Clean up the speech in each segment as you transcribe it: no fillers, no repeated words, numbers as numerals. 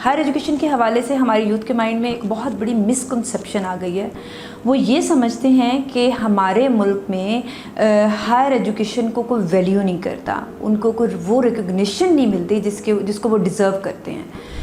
Higher education के हवाले से हमारे यूथ के माइंड में एक बहुत बड़ी मिसकंसेप्शन आ गई है। वो ये समझते हैं कि हमारे मुल्क में हायर एजुकेशन को कोई वैल्यू नहीं करता, उनको कोई वो रिकग्निशन नहीं मिलती जिसको वो डिज़र्व करते हैं।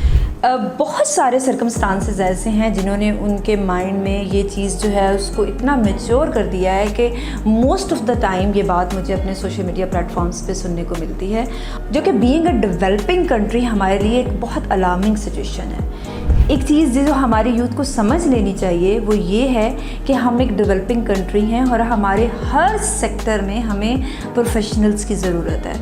बहुत सारे सर्कमस्टांसेस ऐसे हैं जिन्होंने उनके माइंड में ये चीज़ जो है उसको इतना मैच्योर कर दिया है कि मोस्ट ऑफ़ द टाइम ये बात मुझे अपने सोशल मीडिया प्लेटफॉर्म्स पे सुनने को मिलती है, जो कि बीइंग अ डेवलपिंग कंट्री हमारे लिए एक बहुत अलार्मिंग सिचुएशन है। एक चीज़ जो हमारे यूथ को समझ लेनी चाहिए वो ये है कि हम एक डेवलपिंग कंट्री हैं और हमारे हर सेक्टर में हमें प्रोफेशनल्स की ज़रूरत है,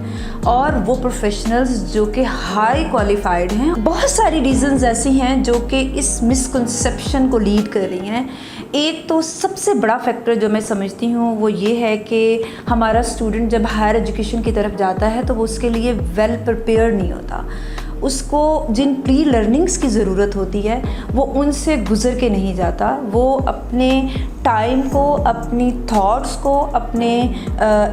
और वो प्रोफेशनल्स जो कि हाई क्वालिफाइड हैं। बहुत सारी रीज़न्स ऐसी हैं जो कि इस मिसकंसेप्शन को लीड कर रही हैं। एक तो सबसे बड़ा फैक्टर जो मैं समझती हूँ वो ये है कि हमारा स्टूडेंट जब हायर एजुकेशन की तरफ जाता है तो वो उसके लिए वेल प्रिपेयर्ड नहीं होता। उसको जिन प्री लर्निंग्स की ज़रूरत होती है वो उनसे गुज़र के नहीं जाता। वो अपने टाइम को, अपनी थॉट्स को, अपने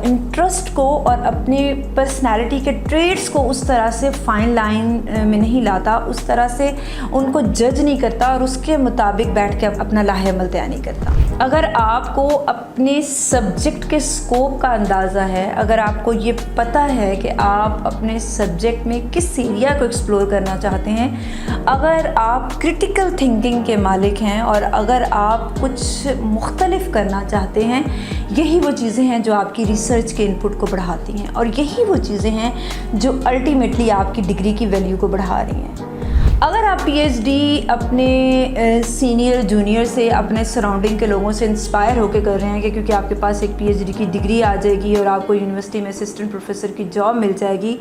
इंटरेस्ट को और अपने पर्सनैलिटी के ट्रेड्स को उस तरह से फाइन लाइन में नहीं लाता, उस तरह से उनको जज नहीं करता और उसके मुताबिक बैठ के अपना लाहेअमल तय नहीं करता। अगर आपको अपने सब्जेक्ट के स्कोप का अंदाज़ा है, अगर आपको ये पता है कि आप अपने सब्जेक्ट में किस एरिया को एक्सप्लोर करना चाहते हैं, अगर आप क्रिटिकल थिंकिंग के मालिक हैं और अगर आप कुछ मुख्तलिफ करना चाहते हैं, यही वो चीज़ें हैं जो आपकी रिसर्च के इनपुट को बढ़ाती हैं और यही वो चीज़ें हैं जो अल्टीमेटली आपकी डिग्री की वैल्यू को बढ़ा रही हैं। अगर आप पीएचडी अपने सीनियर जूनियर से, अपने सराउंडिंग के लोगों से इंस्पायर होकर कर रहे हैं कि क्योंकि आपके पास एक पीएचडी की डिग्री आ जाएगी और आपको यूनिवर्सिटी में असिस्टेंट प्रोफेसर की जॉब मिल जाएगी,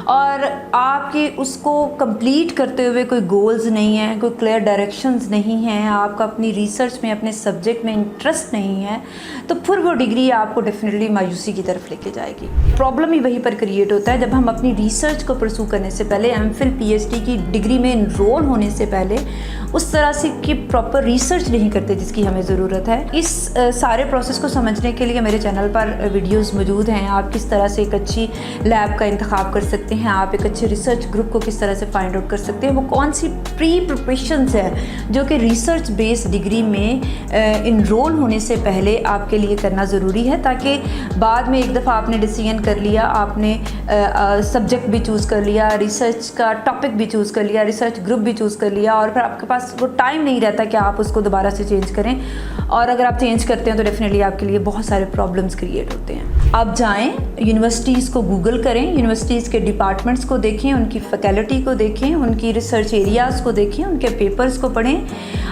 और आपके उसको कंप्लीट करते हुए कोई गोल्स नहीं हैं, कोई क्लियर डायरेक्शंस नहीं हैं, आपका अपनी रिसर्च में, अपने सब्जेक्ट में इंटरेस्ट नहीं है, तो फिर वो डिग्री आपको डेफिनेटली मायूसी की तरफ लेके जाएगी। प्रॉब्लम ही वहीं पर क्रिएट होता है जब हम अपनी रिसर्च को परसू करने से पहले, एमफिल पीएचडी की डिग्री में रोल होने से पहले उस तरह से की प्रॉपर रिसर्च नहीं करते जिसकी हमें ज़रूरत है। इस सारे प्रोसेस को समझने के लिए मेरे चैनल पर वीडियोस मौजूद हैं। आप किस तरह से एक अच्छी लैब का इंतखाब कर सकते हैं, आप एक अच्छे रिसर्च ग्रुप को किस तरह से फाइंड आउट कर सकते हैं, वो कौन सी प्री प्रिपरेशंस है जो कि रिसर्च बेस्ड डिग्री में इनरोल होने से पहले आपके लिए करना ज़रूरी है, ताकि बाद में एक दफ़ा आपने डिसीजन कर लिया, आपने सब्जेक्ट भी चूज़ कर लिया, रिसर्च का टॉपिक भी चूज़ कर लिया, रिसर्च ग्रुप भी चूज़ कर लिया, और फिर आपके पास वो टाइम नहीं रहता कि आप उसको दोबारा से चेंज करें, और अगर आप चेंज करते हैं तो डेफिनेटली आपके लिए बहुत सारे प्रॉब्लम्स क्रिएट होते हैं। आप जाएं, यूनिवर्सिटीज़ को गूगल करें, यूनिवर्सिटीज़ के डिपार्टमेंट्स को देखें, उनकी फैकल्टी को देखें, उनकी रिसर्च एरियाज़ को देखें, उनके पेपर्स को पढ़ें,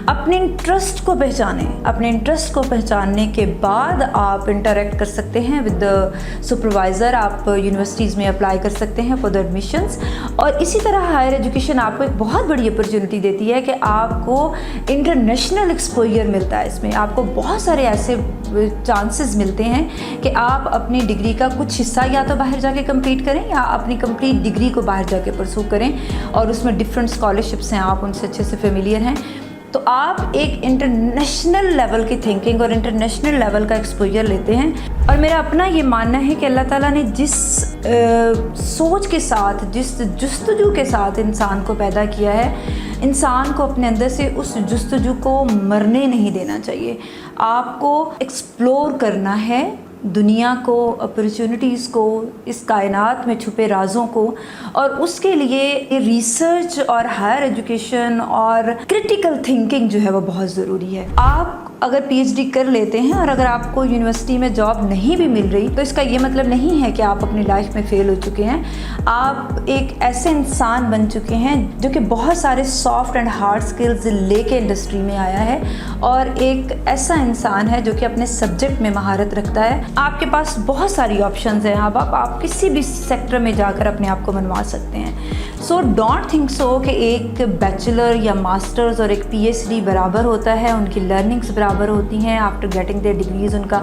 अपने इंटरेस्ट को पहचानें। अपने इंटरेस्ट को पहचानने के बाद आप इंटरेक्ट कर सकते हैं विद द सुपरवाइज़र, आप यूनिवर्सिटीज़ में अप्लाई कर सकते हैं फॉर द एडमिशन्स। और इसी तरह हायर एजुकेशन आपको एक बहुत बड़ी अपॉर्चुनिटी देती है कि आपको इंटरनेशनल एक्सपोजर मिलता है। इसमें आपको बहुत सारे ऐसे चांसेस मिलते हैं कि आप अपनी डिग्री का कुछ हिस्सा या तो बाहर जाके कंप्लीट करें या अपनी कंप्लीट डिग्री को बाहर जाके परसू करें, और उसमें डिफरेंट स्कॉलरशिप्स हैं, आप उनसे अच्छे से फेमिलियर हैं, तो आप एक इंटरनेशनल लेवल की थिंकिंग और इंटरनेशनल लेवल का एक्सपोजर लेते हैं। और मेरा अपना ये मानना है कि अल्लाह ताला ने जिस सोच के साथ, जिस जुस्तजू के साथ इंसान को पैदा किया है, इंसान को अपने अंदर से उस जुस्तजू को मरने नहीं देना चाहिए। आपको एक्सप्लोर करना है दुनिया को, अपॉर्चुनिटीज़ को, इस कायनात में छुपे राज़ों को, और उसके लिए रिसर्च और हायर एजुकेशन और क्रिटिकल थिंकिंग जो है वो बहुत ज़रूरी है। आप अगर पीएचडी कर लेते हैं और अगर आपको यूनिवर्सिटी में जॉब नहीं भी मिल रही, तो इसका ये मतलब नहीं है कि आप अपनी लाइफ में फ़ेल हो चुके हैं। आप एक ऐसे इंसान बन चुके हैं जो कि बहुत सारे सॉफ्ट एंड हार्ड स्किल्स लेके इंडस्ट्री में आया है, और एक ऐसा इंसान है जो कि अपने सब्जेक्ट में महारत रखता है। आपके पास बहुत सारी ऑप्शंस हैं, अब आप किसी भी सेक्टर में जाकर अपने आप को मनवा सकते हैं। सो डोंट थिंक सो कि एक बैचलर या मास्टर्स और एक पीएचडी बराबर होता है, उनकी लर्निंग्स बराबर होती हैं। आफ्टर गेटिंग देयर डिग्रीज उनका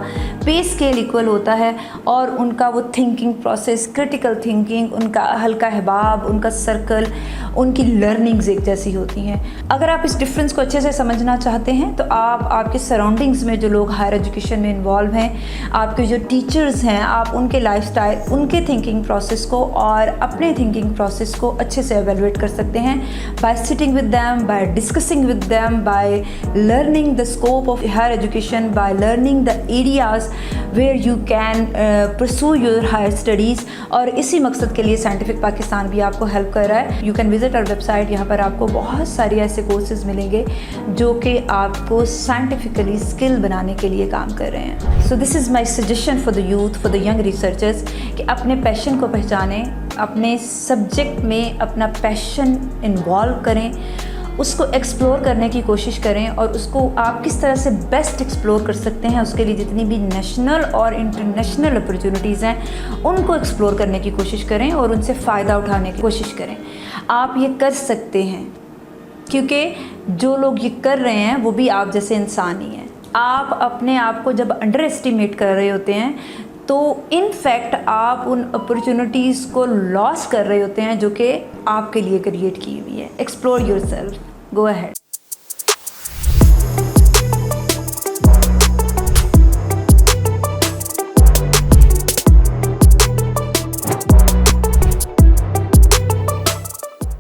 पे स्केल इक्वल होता है, और उनका वो थिंकिंग प्रोसेस, क्रिटिकल थिंकिंग, उनका हल्का हिबाब, उनका सर्कल, उनकी लर्निंग्स एक जैसी होती हैं। अगर आप इस डिफरेंस को अच्छे से समझना चाहते हैं तो आप आपके सराउंडिंग्स में जो लोग हायर एजुकेशन में इन्वॉल्व हैं, आपके जो टीचर्स हैं, आप उनके लाइफस्टाइल, उनके थिंकिंग प्रोसेस को और अपने थिंकिंग प्रोसेस को अच्छे अच्छे से एवेलुएट कर सकते हैं by sitting with them, by discussing with them, by learning the scope of higher education, by learning the areas where you can pursue your higher studies. और इसी मकसद के लिए साइंटिफिक पाकिस्तान भी आपको हेल्प कर रहा है। You can visit our website, यहाँ पर आपको बहुत सारे ऐसे कोर्सेज मिलेंगे जो कि आपको साइंटिफिकली स्किल बनाने के लिए काम कर रहे हैं। So this is my suggestion for the youth, for the young researchers कि अपने पैशन को पहचानें, अपने सब्जेक्ट में अपना पैशन इन्वॉल्व करें, उसको एक्सप्लोर करने की कोशिश करें और उसको आप किस तरह से बेस्ट एक्सप्लोर कर सकते हैं, उसके लिए जितनी भी नेशनल और इंटरनेशनल अपॉर्चुनिटीज़ हैं उनको एक्सप्लोर करने की कोशिश करें और उनसे फ़ायदा उठाने की कोशिश करें। आप ये कर सकते हैं क्योंकि जो लोग ये कर रहे हैं वो भी आप जैसे इंसान ही हैं। आप अपने आप को जब अंडर एस्टिमेट कर रहे होते हैं तो इन फैक्ट आप उन अपॉर्चुनिटीज़ को लॉस कर रहे होते हैं जो कि आपके लिए क्रिएट की हुई है। Explore yourself, go ahead.